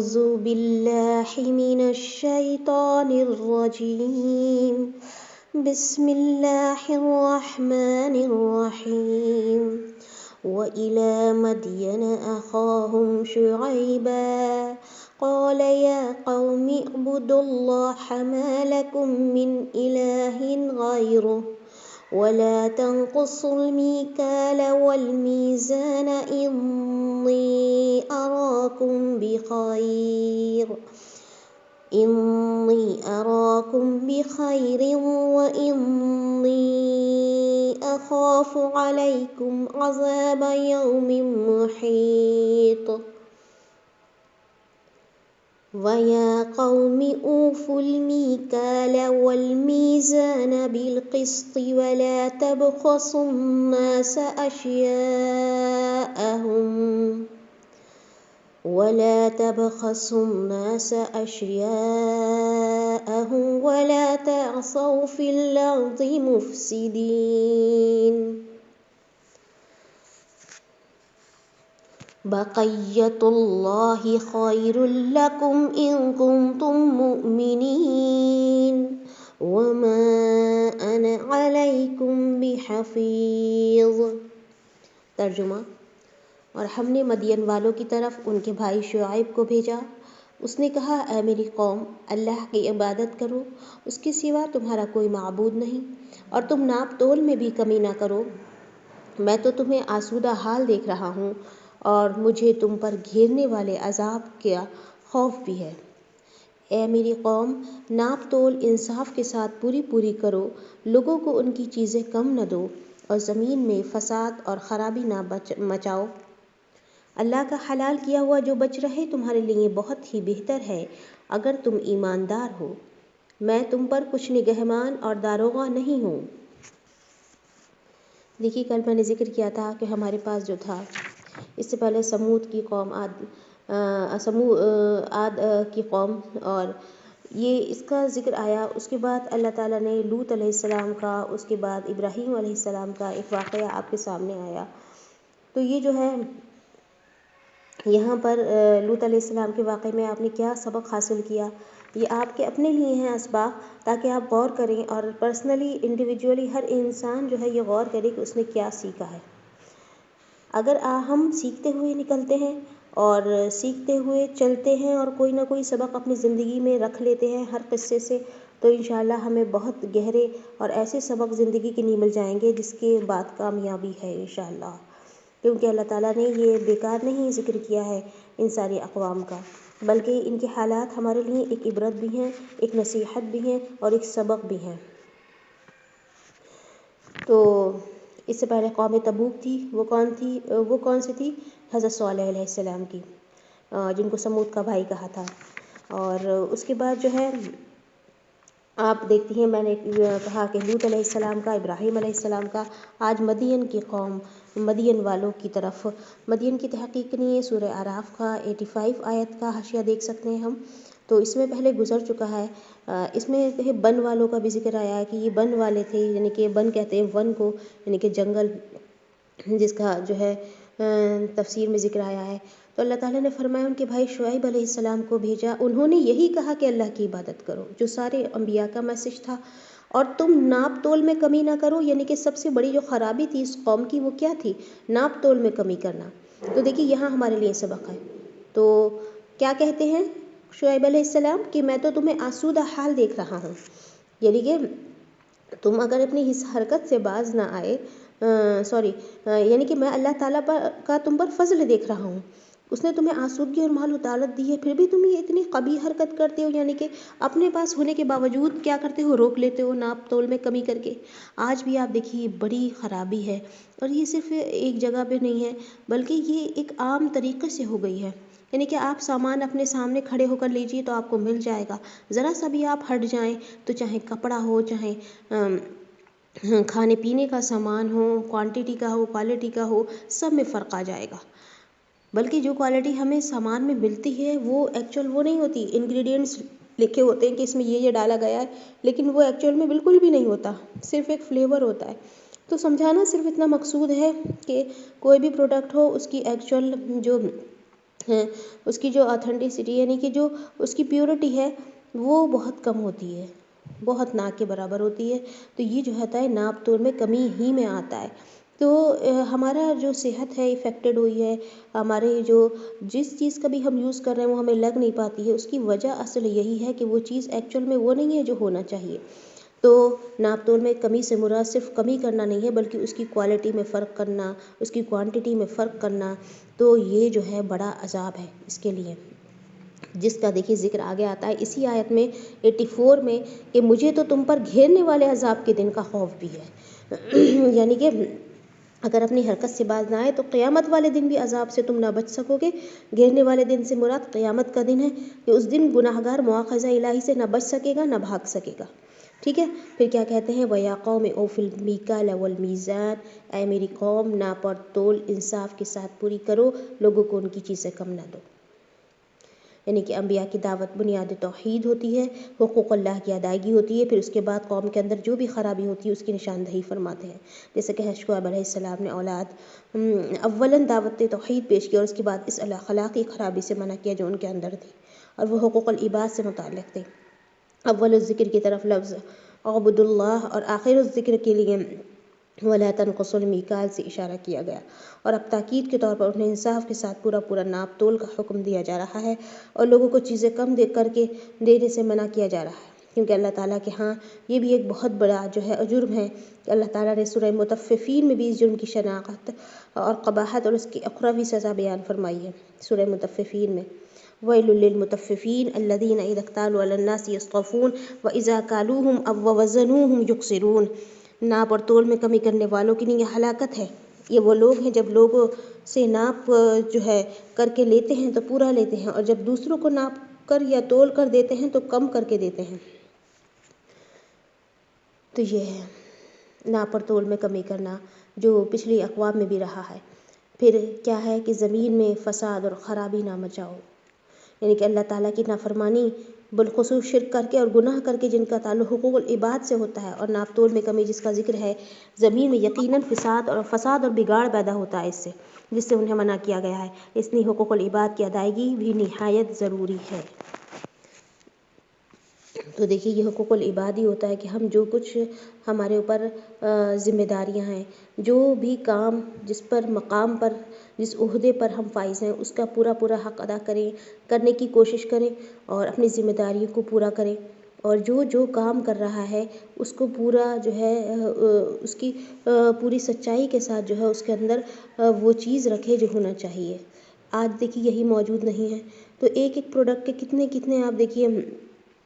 أعوذ بالله من الشيطان الرجيم بسم الله الرحمن الرحيم وإلى مدين أخاهم شعيبا قال يا قوم اعبدوا الله ما لكم من إله غيره ولا تنقصوا الميكال والميزان إني أراكم بخير وإني أخاف عليكم عذاب يوم محيط ويا قوم أوفوا الميكال والميزان بالقسط ولا تبخسوا الناس أشياءهم ولا تعصوا في الأرض مفسدين بقية الله خير لكم إن كنتم مؤمنين وما أنا عليكم بحفيظ۔ ترجمہ: اور ہم نے مدین والوں کی طرف ان کے بھائی شعیب کو بھیجا۔ اس نے کہا، اے میری قوم، اللہ کی عبادت کرو، اس کے سوا تمہارا کوئی معبود نہیں، اور تم ناپ تول میں بھی کمی نہ کرو۔ میں تو تمہیں آسودہ حال دیکھ رہا ہوں اور مجھے تم پر گھیرنے والے عذاب کا خوف بھی ہے۔ اے میری قوم، ناپ تول انصاف کے ساتھ پوری کرو، لوگوں کو ان کی چیزیں کم نہ دو، اور زمین میں فساد اور خرابی نہ مچاؤ۔ اللہ کا حلال کیا ہوا جو بچ رہے تمہارے لیے بہت ہی بہتر ہے اگر تم ایماندار ہو۔ میں تم پر کچھ نگہبان اور داروغہ نہیں ہوں۔ دیکھیے، کل میں نے ذکر کیا تھا کہ ہمارے پاس جو تھا، اس سے پہلے سمود کی قوم، عاد کی قوم، اور یہ اس کا ذکر آیا۔ اس کے بعد اللہ تعالیٰ نے لوط علیہ السلام کا، اس کے بعد ابراہیم علیہ السلام کا ایک واقعہ آپ کے سامنے آیا۔ تو یہ جو ہے یہاں پر لوط علیہ السلام کے واقعے میں آپ نے کیا سبق حاصل کیا، یہ آپ کے اپنے لیے ہیں اسباق، تاکہ آپ غور کریں اور پرسنلی انڈیویجولی ہر انسان جو ہے یہ غور کرے کہ اس نے کیا سیکھا ہے۔ اگر ہم سیکھتے ہوئے نکلتے ہیں اور سیکھتے ہوئے چلتے ہیں اور کوئی نہ کوئی سبق اپنی زندگی میں رکھ لیتے ہیں ہر قصے سے، تو انشاءاللہ ہمیں بہت گہرے اور ایسے سبق زندگی کے لیے مل جائیں گے جس کے بعد کامیابی ہے انشاءاللہ۔ کیونکہ اللہ تعالیٰ نے یہ بیکار نہیں ذکر کیا ہے ان ساری اقوام کا، بلکہ ان کے حالات ہمارے لیے ایک عبرت بھی ہیں، ایک نصیحت بھی ہیں اور ایک سبق بھی ہیں۔ تو اس سے پہلے قوم تبوک تھی، وہ کون سی تھی؟ حضرت صالح علیہ السلام کی، جن کو سمود کا بھائی کہا تھا۔ اور اس کے بعد جو ہے آپ دیکھتی ہیں، میں نے کہا کہ لوط علیہ السلام کا، ابراہیم علیہ السلام کا، آج مدین کی قوم، مدین والوں کی طرف۔ مدین کی تحقیق کے لیے سورہ اعراف کا 85 آیت کا حاشیہ دیکھ سکتے ہیں ہم، تو اس میں پہلے گزر چکا ہے۔ اس میں بن والوں کا بھی ذکر آیا ہے کہ یہ بن والے تھے، یعنی کہ بن کہتے ہیں ون کو، یعنی کہ جنگل، جس کا جو ہے تفسیر میں ذکر آیا ہے۔ تو اللہ تعالیٰ نے فرمایا ان کے بھائی شعیب علیہ السلام کو بھیجا، انہوں نے یہی کہا کہ اللہ کی عبادت کرو، جو سارے انبیاء کا میسج تھا، اور تم ناپ تول میں کمی نہ کرو۔ یعنی کہ سب سے بڑی جو خرابی تھی اس قوم کی وہ کیا تھی؟ ناپ تول میں کمی کرنا۔ تو دیکھیے یہاں ہمارے لیے سبق ہے۔ تو کیا کہتے ہیں شعیب علیہ السلام کہ میں تو تمہیں آسودہ حال دیکھ رہا ہوں، یعنی کہ تم اگر اپنی اس حرکت سے باز نہ آئے، یعنی کہ میں اللہ تعالیٰ کا تم پر فضل دیکھ رہا ہوں، اس نے تمہیں آسودگی اور مال و دولت دی ہے، پھر بھی تم یہ اتنی قبیح حرکت کرتے ہو، یعنی کہ اپنے پاس ہونے کے باوجود کیا کرتے ہو؟ روک لیتے ہو ناپ تول میں کمی کر کے۔ آج بھی آپ دیکھیے بڑی خرابی ہے، اور یہ صرف ایک جگہ پہ نہیں ہے بلکہ یہ ایک عام طریقے سے ہو گئی ہے۔ یعنی کہ آپ سامان اپنے سامنے کھڑے ہو کر لیجئے تو آپ کو مل جائے گا، ذرا سا بھی آپ ہٹ جائیں تو چاہے کپڑا ہو، چاہے کھانے پینے کا سامان ہو، کوانٹٹی کا ہو، کوالٹی کا ہو، سب میں فرق آ جائے گا۔ بلکہ جو کوالٹی ہمیں سامان میں ملتی ہے وہ ایکچوئل وہ نہیں ہوتی، انگریڈینٹس لکھے ہوتے ہیں کہ اس میں یہ ڈالا گیا ہے، لیکن وہ ایکچوئل میں بالکل بھی نہیں ہوتا، صرف ایک فلیور ہوتا ہے۔ تو سمجھانا صرف اتنا مقصود ہے کہ کوئی بھی پروڈکٹ ہو اس کی ایکچوئل جو ہیں اس کی جو آتھینٹسٹی یعنی کہ جو اس کی پیورٹی ہے وہ بہت کم ہوتی ہے، بہت نہ کے برابر ہوتی ہے۔ تو یہ جو ہوتا ہے ناپ تول میں کمی ہی میں آتا ہے۔ تو ہمارا جو صحت ہے افیکٹڈ ہوئی ہے، ہمارے جو جس چیز کا بھی ہم یوز کر رہے ہیں وہ ہمیں لگ نہیں پاتی ہے، اس کی وجہ اصل یہی ہے کہ وہ چیز ایکچوئل میں وہ نہیں ہے جو ہونا چاہیے۔ تو ناپ تول میں کمی سے مراد صرف کمی کرنا نہیں ہے بلکہ اس کی کوالٹی میں فرق کرنا، اس کی کوانٹٹی میں فرق کرنا، تو یہ جو ہے بڑا عذاب ہے اس کے لیے، جس کا دیکھیے ذکر آگے آتا ہے اسی آیت میں 84 میں کہ مجھے تو تم پر گھیرنے والے عذاب کے دن کا خوف بھی ہے۔ یعنی کہ اگر اپنی حرکت سے باز نہ آئے تو قیامت والے دن بھی عذاب سے تم نہ بچ سکو گے۔ گھیرنے والے دن سے مراد قیامت کا دن ہے کہ اس دن گناہ گار مواخذہ الہی سے نہ بچ سکے گا، نہ بھاگ سکے گا۔ ٹھیک ہے، پھر کیا کہتے ہیں وَيَا قَوْمِ أَوْفُوا الْمِيكَالَ وَالْمِيزَانَ، اے میری قوم ناپ اور تول انصاف کے ساتھ پوری کرو، لوگوں کو ان کی چیزیں کم نہ دو۔ یعنی کہ انبیاء کی دعوت بنیاد توحید ہوتی ہے، حقوق اللہ کی ادائیگی ہوتی ہے، پھر اس کے بعد قوم کے اندر جو بھی خرابی ہوتی ہے اس کی نشاندہی فرماتے ہیں۔ جیسے کہ شعیب علیہ السلام نے اولاً دعوت توحید پیش کی اور اس کے بعد اس اخلاقی خرابی سے منع کیا جو ان کے اندر تھی، اور وہ حقوق العباد سے متعلق تھے۔ اول الذکر کی طرف لفظ اعبدوا اللہ اور آخر الذکر کے لیے وَلَا تَنْقُصُوا الْمِيكَالَ سے اشارہ کیا گیا، اور اب تاکید کے طور پر انہیں انصاف کے ساتھ پورا ناپ تول کا حکم دیا جا رہا ہے، اور لوگوں کو چیزیں کم کر کے دینے سے منع کیا جا رہا ہے، کیونکہ اللہ تعالیٰ کے ہاں یہ بھی ایک بہت بڑا جو ہے جرم ہے کہ اللہ تعالیٰ نے سورہ مطففین میں بھی اس جرم کی شناخت اور قباحت اور اس کی اخروی سزا بیان فرمائی ہے۔ سورہ مطففین میں وَيْلٌ لِّلْمُطَفِّفِينَ الَّذِينَ إِذَا اكْتَالُوا عَلَى النَّاسِ يَسْتَوْفُونَ وَإِذَا كَالُوهُمْ أَو وَّزَنُوهُمْ يُخْسِرُونَ۔ ناپ اور تول میں کمی کرنے والوں کے لیے ہلاکت ہے۔ یہ وہ لوگ ہیں جب لوگوں سے ناپ جو ہے کر کے لیتے ہیں تو پورا لیتے ہیں، اور جب دوسروں کو ناپ کر یا تول کر دیتے ہیں تو کم کر کے دیتے ہیں۔ تو یہ ہے ناپ اور تول میں کمی کرنا جو پچھلی اقوام میں بھی رہا ہے۔ پھر کیا ہے کہ زمین میں فساد اور خرابی نہ مچاؤ، یعنی کہ اللہ تعالیٰ کی نافرمانی بالخصوص شرک کر کے اور گناہ کر کے جن کا تعلق حقوق العباد سے ہوتا ہے، اور ناپ تول میں کمی جس کا ذکر ہے، زمین میں یقیناً فساد اور بگاڑ پیدا ہوتا ہے اس سے، جس سے انہیں منع کیا گیا ہے، اس لیے حقوق العباد کی ادائیگی بھی نہایت ضروری ہے۔ تو دیکھیے یہ حقوق العباد ہی ہوتا ہے کہ ہم جو کچھ ہمارے اوپر ذمہ داریاں ہیں، جو بھی کام جس پر مقام پر جس عہدے پر ہم فائز ہیں اس کا پورا حق ادا کرنے کی کوشش کریں اور اپنی ذمہ داریوں کو پورا کریں، اور جو کام کر رہا ہے اس کو پورا جو ہے اس کی پوری سچائی کے ساتھ جو ہے اس کے اندر وہ چیز رکھے جو ہونا چاہیے۔ آج دیکھیے یہی موجود نہیں ہے، تو ایک پروڈکٹ کے کتنے آپ دیکھیے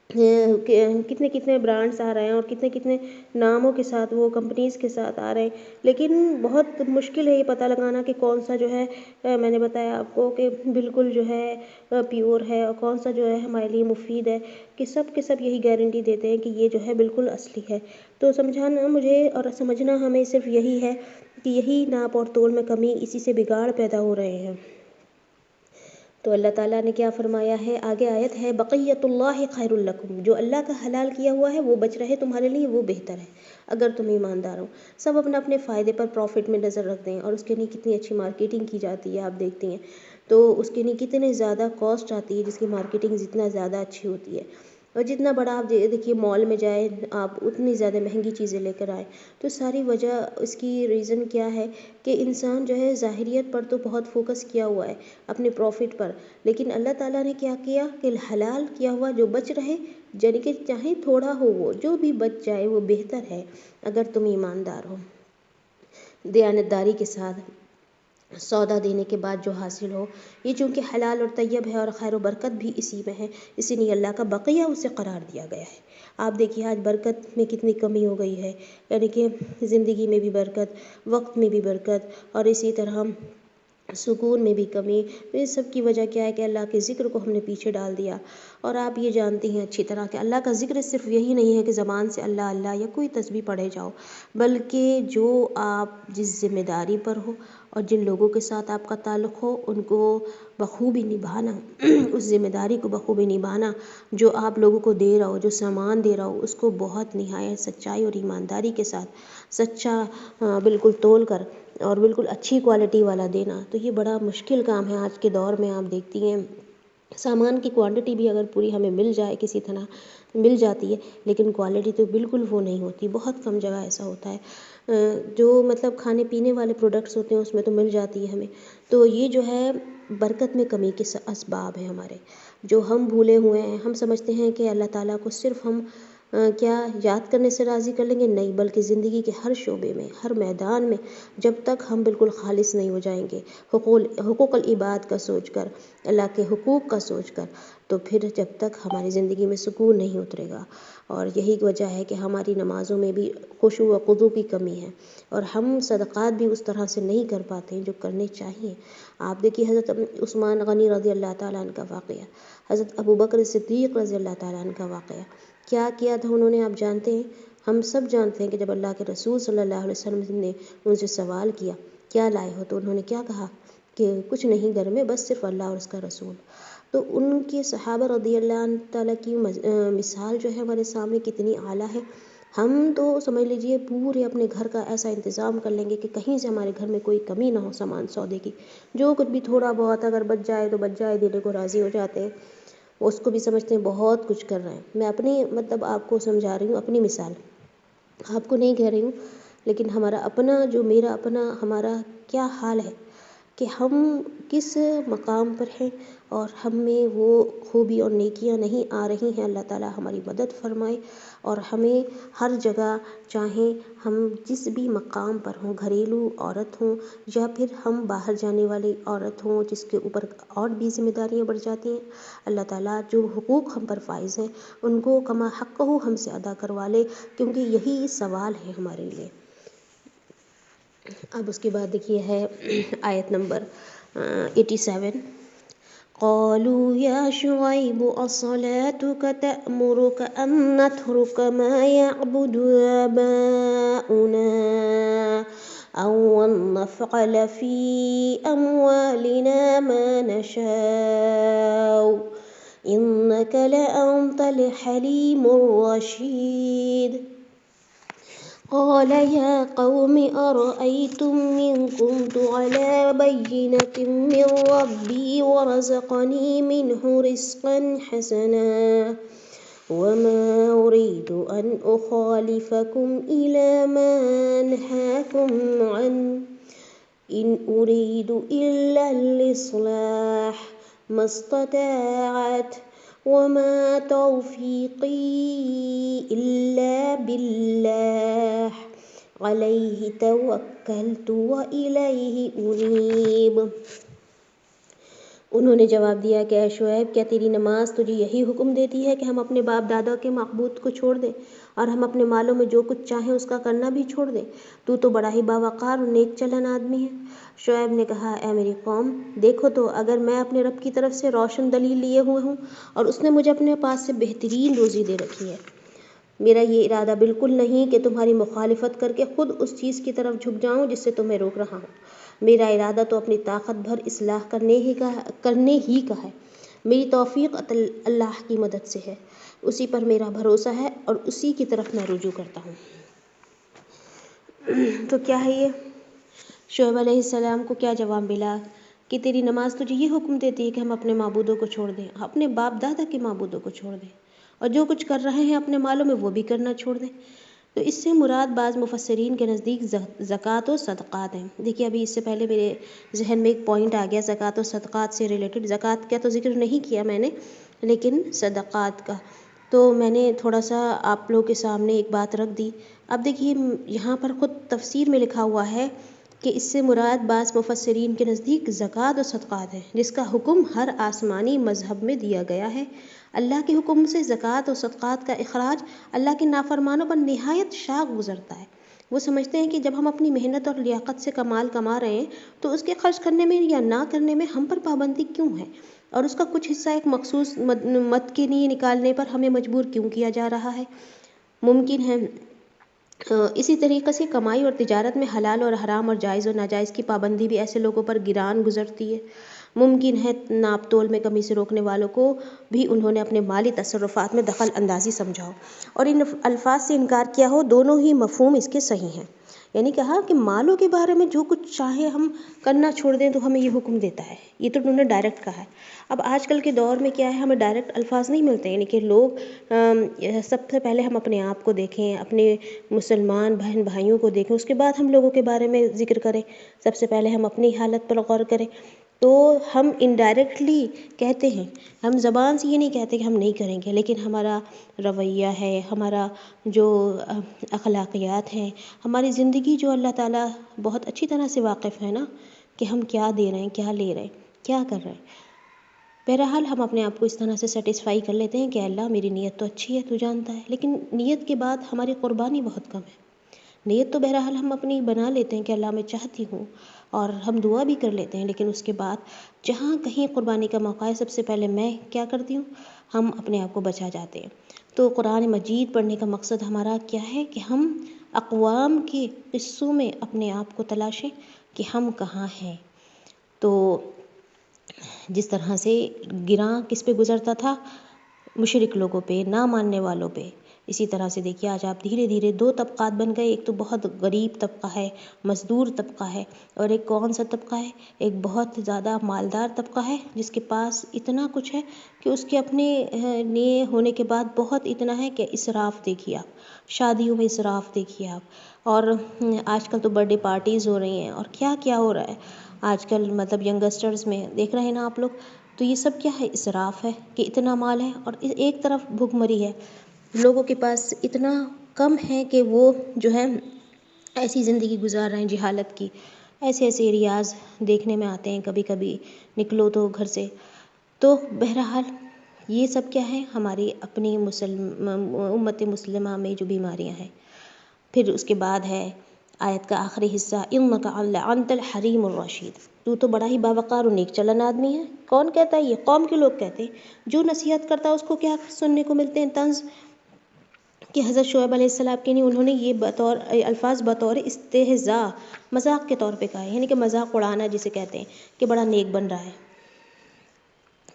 کتنے برانڈس آ رہے ہیں اور کتنے ناموں کے ساتھ وہ کمپنیز کے ساتھ آ رہے ہیں، لیکن بہت مشکل ہے یہ پتہ لگانا کہ کون سا جو ہے میں نے بتایا آپ کو کہ بالکل جو ہے پیور ہے اور کون سا جو ہے ہمارے لیے مفید ہے، کہ سب کے سب یہی گارنٹی دیتے ہیں کہ یہ جو ہے بالکل اصلی ہے۔ تو سمجھانا مجھے اور سمجھنا ہمیں صرف یہی ہے کہ یہی ناپ اور تول میں کمی، اسی سے بگاڑ پیدا ہو رہے ہیں۔ تو اللہ تعالیٰ نے کیا فرمایا ہے، آگے آیت ہے بقیت اللہ خیر لکم، جو اللہ کا حلال کیا ہوا ہے وہ بچ رہے تمہارے لیے وہ بہتر ہے اگر تم ایماندار ہو۔ سب اپنے فائدے پر پروفٹ میں نظر رکھتے ہیں، اور اس کے لیے کتنی اچھی مارکیٹنگ کی جاتی ہے آپ دیکھتی ہیں، تو اس کے لیے کتنے زیادہ کاسٹ آتی ہے جس کی مارکیٹنگ جتنا زیادہ اچھی ہوتی ہے، اور جتنا بڑا آپ دیکھیے مال میں جائیں آپ اتنی زیادہ مہنگی چیزیں لے کر آئیں۔ تو ساری وجہ اس کی ریزن کیا ہے کہ انسان جو ہے ظاہریت پر تو بہت فوکس کیا ہوا ہے اپنے پروفٹ پر، لیکن اللہ تعالیٰ نے کیا کیا کہ حلال کیا ہوا جو بچ رہے، یعنی کہ چاہے تھوڑا ہو وہ جو بھی بچ جائے وہ بہتر ہے اگر تم ایماندار ہو، دیانتداری کے ساتھ سودا دینے کے بعد جو حاصل ہو، یہ چونکہ حلال اور طیب ہے اور خیر و برکت بھی اسی میں ہے، اسی لیے اللہ کا بقیہ اسے قرار دیا گیا ہے۔ آپ دیکھیے آج برکت میں کتنی کمی ہو گئی ہے، یعنی کہ زندگی میں بھی برکت، وقت میں بھی برکت، اور اسی طرح سکون میں بھی کمی۔ تو اس سب کی وجہ کیا ہے کہ اللہ کے ذکر کو ہم نے پیچھے ڈال دیا، اور آپ یہ جانتی ہیں اچھی طرح کہ اللہ کا ذکر صرف یہی نہیں ہے کہ زبان سے اللہ اللہ یا کوئی تسبیح پڑھے جاؤ، بلکہ جو آپ جس ذمہ داری پر ہو اور جن لوگوں کے ساتھ آپ کا تعلق ہو ان کو بخوبی نبھانا، اس ذمہ داری کو بخوبی نبھانا، جو آپ لوگوں کو دے رہا ہو، جو سامان دے رہا ہو اس کو بہت نہایت سچائی اور ایمانداری کے ساتھ سچا بالکل تول کر اور بالکل اچھی کوالٹی والا دینا، تو یہ بڑا مشکل کام ہے آج کے دور میں۔ آپ دیکھتی ہیں سامان کی کوانٹٹی بھی اگر پوری ہمیں مل جائے کسی طرح مل جاتی ہے، لیکن کوالٹی تو بالکل وہ نہیں ہوتی، بہت کم جگہ ایسا ہوتا ہے۔ جو مطلب کھانے پینے والے پروڈکٹس ہوتے ہیں اس میں تو مل جاتی ہے ہمیں، تو یہ جو ہے برکت میں کمی کے اسباب ہیں ہمارے، جو ہم بھولے ہوئے ہیں۔ ہم سمجھتے ہیں کہ اللہ تعالیٰ کو صرف ہم کیا یاد کرنے سے راضی کر لیں گے، نہیں، بلکہ زندگی کے ہر شعبے میں، ہر میدان میں جب تک ہم بالکل خالص نہیں ہو جائیں گے حقوق العباد کا سوچ کر، اللہ کے حقوق کا سوچ کر، تو پھر جب تک ہماری زندگی میں سکون نہیں اترے گا۔ اور یہی وجہ ہے کہ ہماری نمازوں میں بھی خشوع و خضوع کی کمی ہے، اور ہم صدقات بھی اس طرح سے نہیں کر پاتے ہیں جو کرنے چاہیے۔ آپ دیکھیے حضرت عثمان غنی رضی اللہ تعالیٰ عنہ کا واقعہ، حضرت ابوبکر صدیق رضی اللہ تعالیٰ عنہ کا واقعہ، کیا کیا تھا انہوں نے، آپ جانتے ہیں؟ ہم سب جانتے ہیں کہ جب اللہ کے رسول صلی اللہ علیہ وسلم نے ان سے سوال کیا کیا لائے ہو، تو انہوں نے کیا کہا کہ کچھ نہیں گھر میں، بس صرف اللہ اور اس کا رسول۔ تو ان کے صحابہ رضی اللہ عنہ تعالیٰ کی مثال جو ہے ہمارے سامنے کتنی اعلیٰ ہے۔ ہم تو سمجھ لیجئے پورے اپنے گھر کا ایسا انتظام کر لیں گے کہ کہیں سے ہمارے گھر میں کوئی کمی نہ ہو سامان سودے کی، جو کچھ بھی تھوڑا بہت اگر بچ جائے تو بچ جائے، دینے کو راضی ہو جاتے ہیں، اس کو بھی سمجھتے ہیں بہت کچھ کر رہے ہیں۔ میں اپنی مطلب آپ کو سمجھا رہی ہوں، اپنی مثال آپ کو نہیں کہہ رہی ہوں، لیکن ہمارا اپنا جو میرا اپنا ہمارا کیا حال ہے کہ ہم کس مقام پر ہیں، اور ہم میں وہ خوبی اور نیکیاں نہیں آ رہی ہیں۔ اللہ تعالیٰ ہماری مدد فرمائے، اور ہمیں ہر جگہ، چاہے ہم جس بھی مقام پر ہوں، گھریلو عورت ہوں یا پھر ہم باہر جانے والی عورت ہوں جس کے اوپر اور بھی ذمہ داریاں بڑھ جاتی ہیں، اللہ تعالیٰ جو حقوق ہم پر فائز ہیں ان کو کما حقہ ہم سے ادا کروا لے، کیونکہ یہی سوال ہے ہمارے لیے۔ اب اس کے بعد دیکھیے ہے آیت نمبر 87، قالوا یا شعیب اصلاتك تأمرك ان نترك ما يعبد آباؤنا او نفعل في اموالنا ما نشاء انك لأنت الحليم الرشيد۔ قال يا قوم أرأيتم إن كنت على بينة من ربي ورزقني منه رزقا حسنا وما أريد أن أخالفكم إلى ما أنهاكم عنه إن أريد إلا الإصلاح ما استطعت وما توفيقي إلا بالله عليه توكلت وإليه أنيب۔ انہوں نے جواب دیا کہ اے شعیب، کیا تیری نماز تجھے یہی حکم دیتی ہے کہ ہم اپنے باپ دادا کے معبود کو چھوڑ دیں اور ہم اپنے مالوں میں جو کچھ چاہیں اس کا کرنا بھی چھوڑ دیں؟ تو تو بڑا ہی باوقار اور نیک چلن آدمی ہے۔ شعیب نے کہا، اے میری قوم، دیکھو تو اگر میں اپنے رب کی طرف سے روشن دلیل لیے ہوئے ہوں اور اس نے مجھے اپنے پاس سے بہترین روزی دے رکھی ہے، میرا یہ ارادہ بالکل نہیں کہ تمہاری مخالفت کر کے خود اس چیز کی طرف جھک جاؤں جس سے تمہیں روک رہا ہوں۔ میرا ارادہ تو اپنی طاقت بھر اصلاح کرنے ہی کا ہے۔ میری توفیق اللہ کی مدد سے ہے، اسی پر میرا بھروسہ ہے اور اسی کی طرف میں رجوع کرتا ہوں۔ تو کیا ہے یہ؟ شعیب علیہ السلام کو کیا جواب ملا کہ تیری نماز تجھے یہ حکم دیتی ہے کہ ہم اپنے معبودوں کو چھوڑ دیں، اپنے باپ دادا کے معبودوں کو چھوڑ دیں، اور جو کچھ کر رہے ہیں اپنے مالوں میں وہ بھی کرنا چھوڑ دیں۔ تو اس سے مراد بعض مفسرین کے نزدیک زکوٰۃ و صدقات ہیں۔ دیکھیے ابھی اس سے پہلے میرے ذہن میں ایک پوائنٹ آ گیا زکوٰۃ و صدقات سے ریلیٹڈ، زکوٰۃ کا تو ذکر نہیں کیا میں نے لیکن صدقات کا، تو میں نے تھوڑا سا آپ لوگوں کے سامنے ایک بات رکھ دی۔ اب دیکھیے یہاں پر خود تفسیر میں لکھا ہوا ہے کہ اس سے مراد بعض مفسرین کے نزدیک زکوٰۃ و صدقات ہے، جس کا حکم ہر آسمانی مذہب میں دیا گیا ہے۔ اللہ کے حکم سے زکوٰۃ و صدقات کا اخراج اللہ کے نافرمانوں پر نہایت شاق گزرتا ہے۔ وہ سمجھتے ہیں کہ جب ہم اپنی محنت اور لیاقت سے مال کما رہے ہیں تو اس کے خرچ کرنے میں یا نہ کرنے میں ہم پر پابندی کیوں ہے، اور اس کا کچھ حصہ ایک مخصوص مد کے لیے نکالنے پر ہمیں مجبور کیوں کیا جا رہا ہے۔ ممکن ہے اسی طریقے سے کمائی اور تجارت میں حلال اور حرام اور جائز و ناجائز کی پابندی بھی ایسے لوگوں پر گران گزرتی ہے۔ ممکن ہے ناپ تول میں کمی سے روکنے والوں کو بھی انہوں نے اپنے مالی تصرفات میں دخل اندازی سمجھا ہو اور ان الفاظ سے انکار کیا ہو، دونوں ہی مفہوم اس کے صحیح ہیں۔ یعنی کہا کہ مالوں کے بارے میں جو کچھ چاہے ہم کرنا چھوڑ دیں تو ہمیں یہ حکم دیتا ہے. یہ تو انہوں نے ڈائریکٹ کہا ہے. اب آج کل کے دور میں کیا ہے، ہمیں ڈائریکٹ الفاظ نہیں ملتے، یعنی کہ لوگ سب سے پہلے ہم اپنے آپ کو دیکھیں، اپنے مسلمان بہن بھائیوں کو دیکھیں، اس کے بعد ہم لوگوں کے بارے میں ذکر کریں. سب سے پہلے ہم اپنی حالت پر غور کریں. تو ہم انڈائریکٹلی کہتے ہیں، ہم زبان سے یہ نہیں کہتے کہ ہم نہیں کریں گے، لیکن ہمارا رویہ ہے، ہمارا جو اخلاقیات ہیں، ہماری زندگی جو اللہ تعالیٰ بہت اچھی طرح سے واقف ہے نا، کہ ہم کیا دے رہے ہیں، کیا لے رہے ہیں، کیا کر رہے ہیں. بہرحال ہم اپنے آپ کو اس طرح سے سیٹسفائی کر لیتے ہیں کہ اللہ میری نیت تو اچھی ہے، تو جانتا ہے. لیکن نیت کے بعد ہماری قربانی بہت کم ہے. نیت تو بہرحال ہم اپنی بنا لیتے ہیں کہ اللہ میں چاہتی ہوں، اور ہم دعا بھی کر لیتے ہیں، لیکن اس کے بعد جہاں کہیں قربانی کا موقع ہے، سب سے پہلے میں کیا کرتی ہوں، ہم اپنے آپ کو بچا جاتے ہیں. تو قرآن مجید پڑھنے کا مقصد ہمارا کیا ہے کہ ہم اقوام کے قصوں میں اپنے آپ کو تلاشیں کہ ہم کہاں ہیں. تو جس طرح سے گراں کس پہ گزرتا تھا، مشرک لوگوں پہ، نہ ماننے والوں پہ، اسی طرح سے دیکھیے آج آپ دھیرے دھیرے دو طبقات بن گئے. ایک تو بہت غریب طبقہ ہے، مزدور طبقہ ہے، اور ایک کون سا طبقہ ہے، ایک بہت زیادہ مالدار طبقہ ہے جس کے پاس اتنا کچھ ہے کہ اس کے اپنے لیے ہونے کے بعد بہت اتنا ہے کہ اسراف دیکھیے آپ، شادیوں میں اسراف دیکھیے آپ. اور آج کل تو برتھ ڈے پارٹیز ہو رہی ہیں، اور کیا کیا ہو رہا ہے آج کل، مطلب ینگسٹرز میں دیکھ رہے ہیں نا آپ لوگ. تو یہ سب کیا ہے، اسراف ہے کہ اتنا مال ہے، اور ایک طرف بھوک مری ہے. لوگوں کے پاس اتنا کم ہے کہ وہ جو ہے ایسی زندگی گزار رہے ہیں جہالت کی. ایسے ایسے ریاض دیکھنے میں آتے ہیں کبھی کبھی، نکلو تو گھر سے. تو بہرحال یہ سب کیا ہے، ہماری اپنی امت مسلمہ میں جو بیماریاں ہیں. پھر اس کے بعد ہے آیت کا آخری حصہ، اِنَّكَ لَأَنْتَ الْحَلِيمُ الرَّشِيدُ، تو تو بڑا ہی باوقار و نیک چلن آدمی ہے. کون کہتا ہے؟ یہ قوم کے لوگ کہتے ہیں. جو نصیحت کرتا ہے اس کو کیا سننے کو ملتے ہیں؟ طنز. کہ حضرت شعیب علیہ السلام کے لیے انہوں نے یہ الفاظ بطور استہزاء، مذاق کے طور پہ کہا ہے، یعنی کہ مذاق اڑانا جسے کہتے ہیں کہ بڑا نیک بن رہا ہے.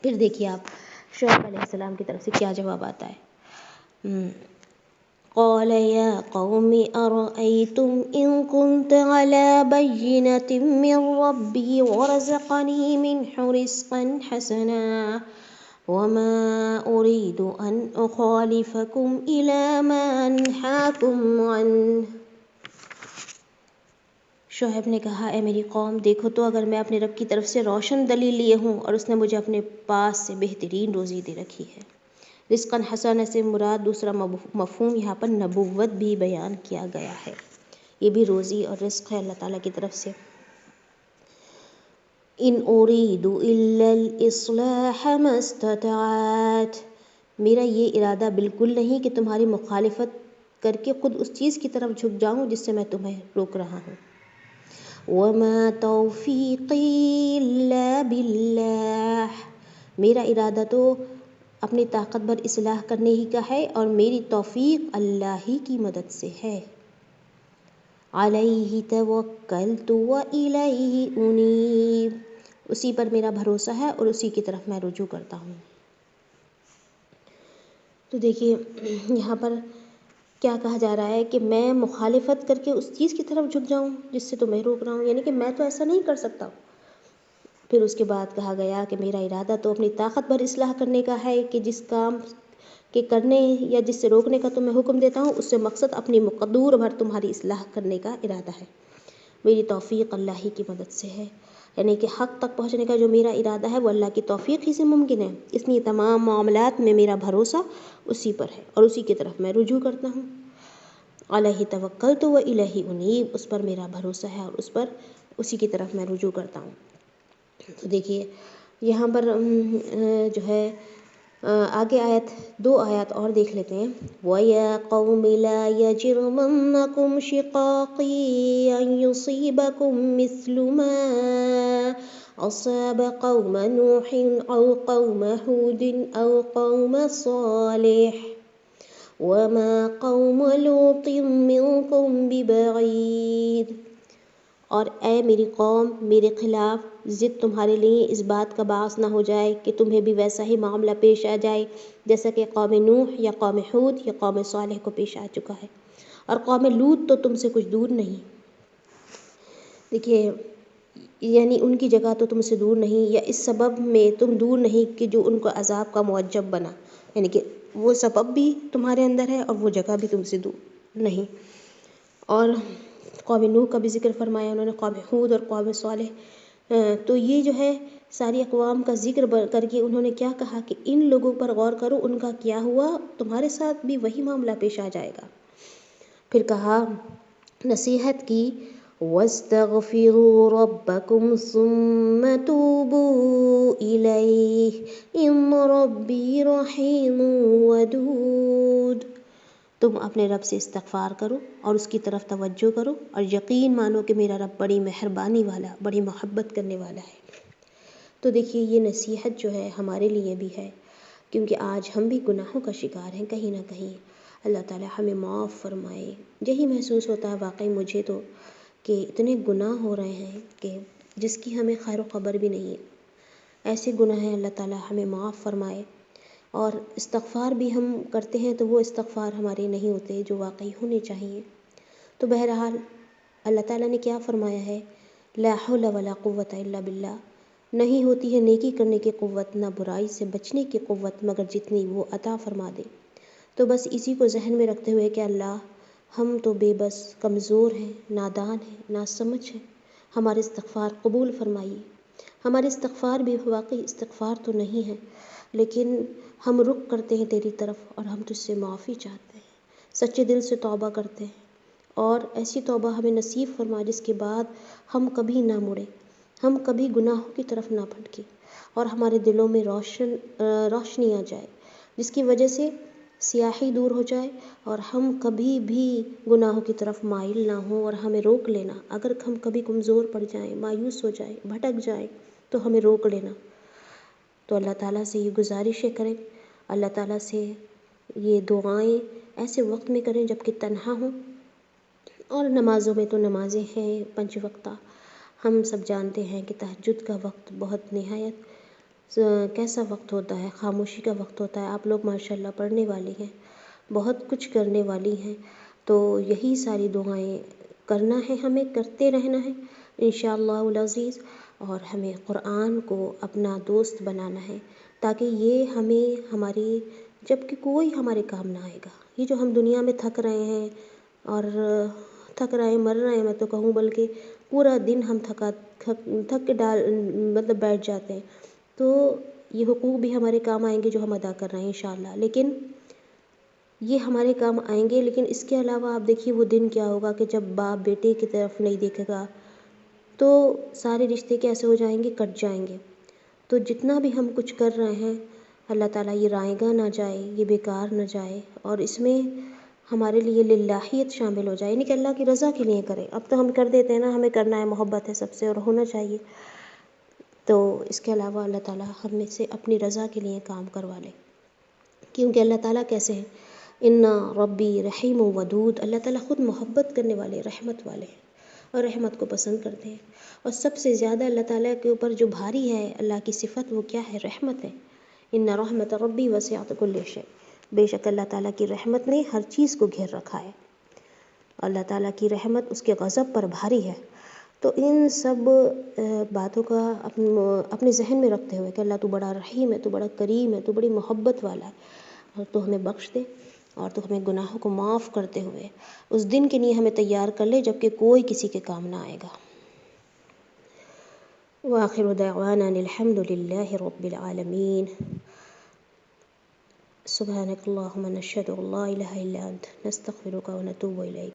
پھر دیکھیے آپ شعیب علیہ السلام کی طرف سے کیا جواب آتا ہے. قال يا قوم أرأيتم إن كنت على بينة من ربي ورزقني منه رزقا حسنا وما أريد أن أخالفكم إلى ما أنهاكم عنه. شعیب نے کہا، اے میری قوم، دیکھو تو اگر میں اپنے رب کی طرف سے روشن دلیل لیے ہوں، اور اس نے مجھے اپنے پاس سے بہترین روزی دے رکھی ہے. رزقاً حسنا سے مراد دوسرا مفہوم یہاں پر نبوت بھی بیان کیا گیا ہے. یہ بھی روزی اور رزق ہے اللہ تعالیٰ کی طرف سے. ان اريد الا الاصلاح ما استطعت، میرا یہ ارادہ بالکل نہیں کہ تمہاری مخالفت کر کے خود اس چیز کی طرف جھک جاؤں جس سے میں تمہیں روک رہا ہوں. وما توفیقی الا باللہ، میرا ارادہ تو اپنی طاقت بھر اصلاح کرنے ہی کا ہے، اور میری توفیق اللہ ہی کی مدد سے ہے. علیہ توکلت والیہ انیب، اسی پر میرا بھروسہ ہے اور اسی کی طرف میں رجوع کرتا ہوں. تو دیکھیے یہاں پر کیا کہا جا رہا ہے کہ میں مخالفت کر کے اس چیز کی طرف جھک جاؤں جس سے تمہیں روک رہا ہوں، یعنی کہ میں تو ایسا نہیں کر سکتا. پھر اس کے بعد کہا گیا کہ میرا ارادہ تو اپنی طاقت بھر اصلاح کرنے کا ہے، کہ جس کام کے کرنے یا جس سے روکنے کا تمہیں حکم دیتا ہوں، اس سے مقصد اپنی مقدور بھر تمہاری اصلاح کرنے کا ارادہ ہے. میری توفیق اللہ ہی کی مدد سے ہے، یعنی کہ حق تک پہنچنے کا جو میرا ارادہ ہے وہ اللہ کی توفیق ہی سے ممکن ہے. اس لیے تمام معاملات میں میرا بھروسہ اسی پر ہے اور اسی کی طرف میں رجوع کرتا ہوں. علیہ توکلت والیہ انیب، اس پر میرا بھروسہ ہے اور اس پر اسی کی طرف میں رجوع کرتا ہوں. تو دیکھیے یہاں پر جو ہے آگے دو آیات اور دیکھ لیتے ہیں. وَيَا قَوْمِ لَا يَجْرِمَنَّكُمْ شِقَاقِي أَن يُصِيبَكُم مِّثْلُ مَا أَصَابَ قَوْمَ نُوحٍ أَوْ قَوْمَ هُودٍ أَوْ قَوْمَ صَالِحٍ وَمَا قَوْمُ لُوطٍ مِّنكُم بِبَعِيدٍ. اور اے میری قوم، میرے خلاف ضد تمہارے لیے اس بات کا باعث نہ ہو جائے کہ تمہیں بھی ویسا ہی معاملہ پیش آ جائے جیسا کہ قوم نوح یا قوم ہود یا قوم صالح کو پیش آ چکا ہے. اور قوم لوط تو تم سے کچھ دور نہیں. دیکھیے یعنی ان کی جگہ تو تم سے دور نہیں، یا اس سبب میں تم دور نہیں کہ جو ان کو عذاب کا موجب بنا، یعنی کہ وہ سبب بھی تمہارے اندر ہے اور وہ جگہ بھی تم سے دور نہیں۔ اور قوم نوح کا بھی ذکر فرمایا انہوں نے، قوم ہود اور قوم صالح، تو یہ جو ہے ساری اقوام کا ذکر کر کے انہوں نے کیا کہا کہ ان لوگوں پر غور کرو، ان کا کیا ہوا، تمہارے ساتھ بھی وہی معاملہ پیش آ جائے گا۔ پھر کہا، نصیحت کی، وَاسْتَغْفِرُوا رَبَّكُمْ ثُمَّ تُوبُوا إِلَيْهِ إِنَّ رَبِّي رَحِيمٌ وَدُودٌ۔ تم اپنے رب سے استغفار کرو اور اس کی طرف توجہ کرو اور یقین مانو کہ میرا رب بڑی مہربانی والا، بڑی محبت کرنے والا ہے۔ تو دیکھیے یہ نصیحت جو ہے ہمارے لیے بھی ہے، کیونکہ آج ہم بھی گناہوں کا شکار ہیں کہیں نہ کہیں۔ اللہ تعالی ہمیں معاف فرمائے۔ یہی محسوس ہوتا ہے واقعی مجھے تو کہ اتنے گناہ ہو رہے ہیں کہ جس کی ہمیں خیر و خبر بھی نہیں ہے، ایسے گناہ ہیں، اللہ تعالی ہمیں معاف فرمائے۔ اور استغفار بھی ہم کرتے ہیں تو وہ استغفار ہمارے نہیں ہوتے جو واقعی ہونے چاہیے۔ تو بہرحال اللہ تعالیٰ نے کیا فرمایا ہے، لا حول ولا قوت الا باللہ، نہیں ہوتی ہے نیکی کرنے کی قوت، نہ برائی سے بچنے کی قوت مگر جتنی وہ عطا فرما دے۔ تو بس اسی کو ذہن میں رکھتے ہوئے کہ اللہ ہم تو بے بس کمزور ہیں، نادان ہیں، ناسمجھ ہیں، ہمارے استغفار قبول فرمائیے۔ ہمارے استغفار بھی واقعی استغفار تو نہیں ہے، لیکن ہم رخ کرتے ہیں تیری طرف اور ہم تجھ سے معافی چاہتے ہیں، سچے دل سے توبہ کرتے ہیں، اور ایسی توبہ ہمیں نصیب فرما جس کے بعد ہم کبھی نہ مڑیں، ہم کبھی گناہوں کی طرف نہ بھٹکیں، اور ہمارے دلوں میں روشنی آ جائے جس کی وجہ سے سیاہی دور ہو جائے اور ہم کبھی بھی گناہوں کی طرف مائل نہ ہوں، اور ہمیں روک لینا۔ اگر ہم کبھی کمزور پڑ جائیں، مایوس ہو جائیں، بھٹک جائیں تو ہمیں روک لینا۔ تو اللہ تعالیٰ سے یہ گزارشیں کریں، اللہ تعالیٰ سے یہ دعائیں ایسے وقت میں کریں جب کہ تنہا ہوں، اور نمازوں میں تو نمازیں ہیں 5 وقتہ، ہم سب جانتے ہیں کہ تہجد کا وقت بہت نہایت کیسا وقت ہوتا ہے، خاموشی کا وقت ہوتا ہے۔ آپ لوگ ماشاءاللہ پڑھنے والی ہیں، بہت کچھ کرنے والی ہیں، تو یہی ساری دعائیں کرنا ہے، ہمیں کرتے رہنا ہے انشاءاللہ العزیز، اور ہمیں قرآن کو اپنا دوست بنانا ہے تاکہ یہ ہمیں ہماری جب کہ کوئی ہمارے کام نہ آئے گا۔ یہ جو ہم دنیا میں تھک رہے ہیں اور تھک رہے ہیں، مر رہے ہیں میں تو کہوں، بلکہ پورا دن ہم تھک کے مطلب بیٹھ جاتے ہیں، تو یہ حقوق بھی ہمارے کام آئیں گے جو ہم ادا کر رہے ہیں انشاءاللہ، لیکن یہ ہمارے کام آئیں گے۔ لیکن اس کے علاوہ آپ دیکھیے وہ دن کیا ہوگا کہ جب باپ بیٹے کی طرف نہیں دیکھے گا تو سارے رشتے کیسے ہو جائیں گے، کٹ جائیں گے۔ تو جتنا بھی ہم کچھ کر رہے ہیں اللہ تعالیٰ یہ رائے گاہ نہ جائے، یہ بیکار نہ جائے، اور اس میں ہمارے لیے للہیت شامل ہو جائے، یعنی کہ اللہ کی رضا کے لیے کریں۔ اب تو ہم کر دیتے ہیں نا، ہمیں کرنا ہے، محبت ہے سب سے اور ہونا چاہیے، تو اس کے علاوہ اللہ تعالیٰ ہم میں سے اپنی رضا کے لیے کام کروا لے، کیونکہ اللہ تعالیٰ کیسے ہیں، ان ربی رحیم و ودود، اللہ تعالیٰ خود محبت کرنے والے، رحمت والے ہیں اور رحمت کو پسند کرتے ہیں۔ اور سب سے زیادہ اللہ تعالیٰ کے اوپر جو بھاری ہے اللہ کی صفت، وہ کیا ہے، رحمت ہے۔ ان رحمت ربی وسعت کل شیء، بے شک اللہ تعالیٰ کی رحمت نے ہر چیز کو گھیر رکھا ہے، اللہ تعالیٰ کی رحمت اس کے غضب پر بھاری ہے۔ تو ان سب باتوں کا اپنے ذہن میں رکھتے ہوئے کہ اللہ تو بڑا رحیم ہے، تو بڑا کریم ہے، تو بڑی محبت والا ہے، اور تو ہمیں بخش دے اور تو ہمیں گناہوں کو معاف کرتے ہوئے اس دن کے لیے ہمیں تیار کر لے جب کہ کوئی کسی کے کام نہ آئے گا۔ وآخر دعوانا الحمد للہ رب العالمین۔ سبحانک اللہم نشہد ان لا الہ الا انت نستغفرک ونتوب الیک۔